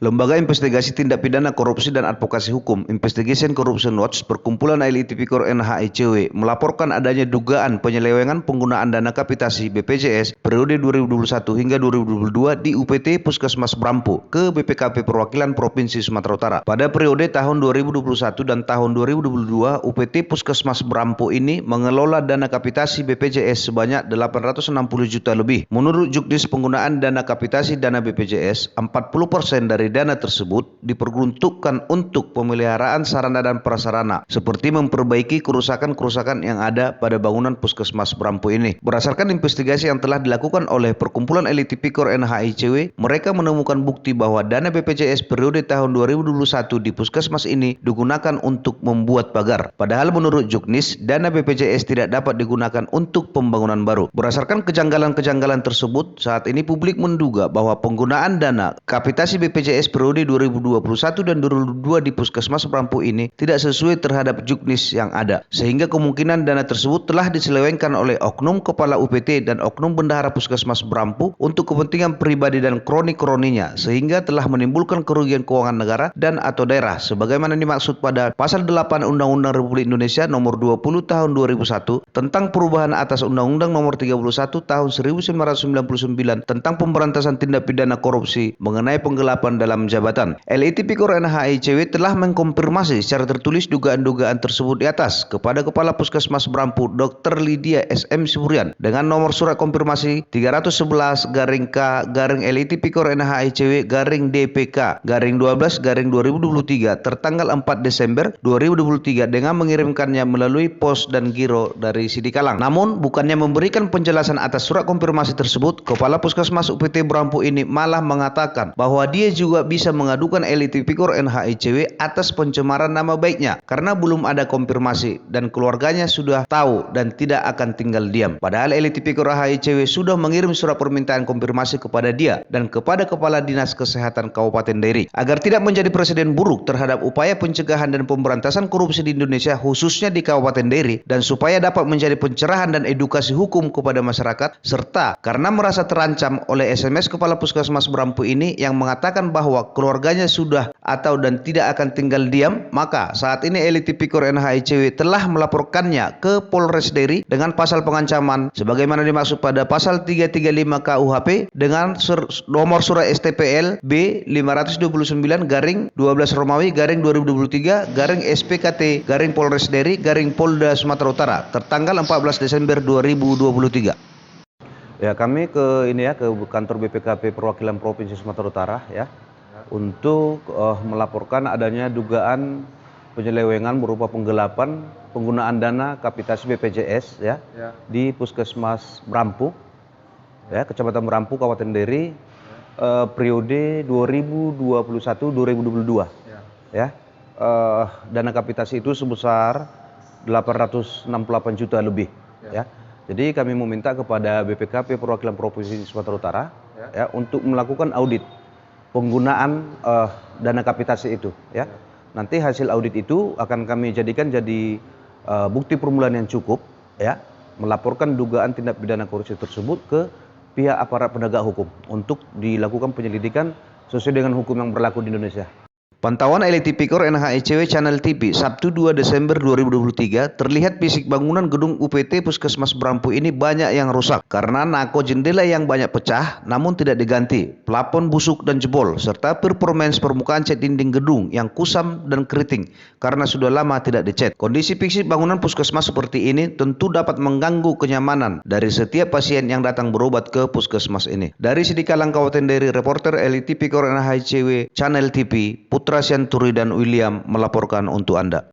Lembaga Investigasi Tindak Pidana Korupsi dan Advokasi Hukum Investigation Corruption Watch Perkumpulan Elit Tipikor NHICW melaporkan adanya dugaan penyelewengan penggunaan dana kapitasi BPJS periode 2021 hingga 2022 di UPT Puskesmas Brampu ke BPKP Perwakilan Provinsi Sumatera Utara. Pada periode tahun 2021 dan tahun 2022, UPT Puskesmas Brampu ini mengelola dana kapitasi BPJS sebanyak 860 juta lebih. Menurut Juknis penggunaan dana kapitasi dana BPJS, 40% dari dana tersebut diperuntukkan untuk pemeliharaan sarana dan prasarana seperti memperbaiki kerusakan-kerusakan yang ada pada bangunan Puskesmas Brampu ini. Berdasarkan investigasi yang telah dilakukan oleh Perkumpulan Elit Tipikor NHICW, mereka menemukan bukti bahwa dana BPJS periode tahun 2021 di Puskesmas ini digunakan untuk membuat pagar. Padahal menurut Juknis, dana BPJS tidak dapat digunakan untuk pembangunan baru. Berdasarkan kejanggalan-kejanggalan tersebut, saat ini publik menduga bahwa penggunaan dana kapitasi BPJS periode 2021 dan 2022 di Puskesmas Brampu ini tidak sesuai terhadap Juknis yang ada, sehingga kemungkinan dana tersebut telah diselewengkan oleh oknum kepala UPT dan oknum bendahara Puskesmas Brampu untuk kepentingan pribadi dan kroni-kroninya, sehingga telah menimbulkan kerugian keuangan negara dan atau daerah sebagaimana dimaksud pada Pasal 8 Undang-Undang Republik Indonesia Nomor 20 Tahun 2001 tentang perubahan atas Undang-Undang Nomor 31 Tahun 1999 tentang pemberantasan tindak pidana korupsi mengenai penggelapan dalam jabatan. LIT Tipikor NHICW telah mengkonfirmasi secara tertulis dugaan-dugaan tersebut di atas kepada Kepala Puskesmas Brampu Dr. Lydia SM Siburian dengan nomor surat konfirmasi 311-K-LIT Tipikor NHICW-DPK-12-2023 tertanggal 4 Desember 2023 dengan mengirimkannya melalui pos dan giro dari Sidikalang. Namun bukannya memberikan penjelasan atas surat konfirmasi tersebut, Kepala Puskesmas UPT Brampu ini malah mengatakan bahwa dia juga bisa mengadukan Elit Tipikor NHICW atas pencemaran nama baiknya karena belum ada konfirmasi dan keluarganya sudah tahu dan tidak akan tinggal diam. Padahal Elit Tipikor NHICW sudah mengirim surat permintaan konfirmasi kepada dia dan kepada Kepala Dinas Kesehatan Kabupaten Dairi agar tidak menjadi presiden buruk terhadap upaya pencegahan dan pemberantasan korupsi di Indonesia khususnya di Kabupaten Dairi, dan supaya dapat menjadi pencerahan dan edukasi hukum kepada masyarakat, serta karena merasa terancam oleh SMS Kepala Puskesmas Brampu ini yang mengatakan bahwa keluarganya sudah atau dan tidak akan tinggal diam, maka saat ini Elit Tipikor NHICW telah melaporkannya ke Polres Dairi dengan pasal pengancaman sebagaimana dimaksud pada pasal 335 KUHP dengan nomor surat STPL B529-12 Romawi /2023 SPKT Polres Dairi Polda Sumatera Utara tertanggal 14 Desember 2023. Ya, kami ke kantor BPKP Perwakilan Provinsi Sumatera Utara untuk melaporkan adanya dugaan penyelewengan berupa penggelapan penggunaan dana kapitasi BPJS di Puskesmas Brampu Kecamatan Brampu Kabupaten Dairi periode 2021-2022 dana kapitasi itu sebesar 868 juta lebih Jadi kami meminta kepada BPKP Perwakilan Provinsi Sumatera Utara untuk melakukan audit penggunaan dana kapitasi itu Nanti hasil audit itu akan kami jadikan jadi bukti permulaan yang cukup melaporkan dugaan tindak pidana korupsi tersebut ke pihak aparat penegak hukum untuk dilakukan penyelidikan sesuai dengan hukum yang berlaku di Indonesia. Pantauan Elit Tipikor NHICW Channel TV Sabtu 2 Desember 2023 terlihat fisik bangunan gedung UPT Puskesmas Brampu ini banyak yang rusak karena nako jendela yang banyak pecah namun tidak diganti, plafon busuk dan jebol, serta performance permukaan cat dinding gedung yang kusam dan keriting karena sudah lama tidak dicat. Kondisi fisik bangunan puskesmas seperti ini tentu dapat mengganggu kenyamanan dari setiap pasien yang datang berobat ke puskesmas ini. Dari Sidikalang Kabupaten Dairi, reporter Elit Tipikor NHICW Channel TV Putra Sianturi dan William melaporkan untuk Anda.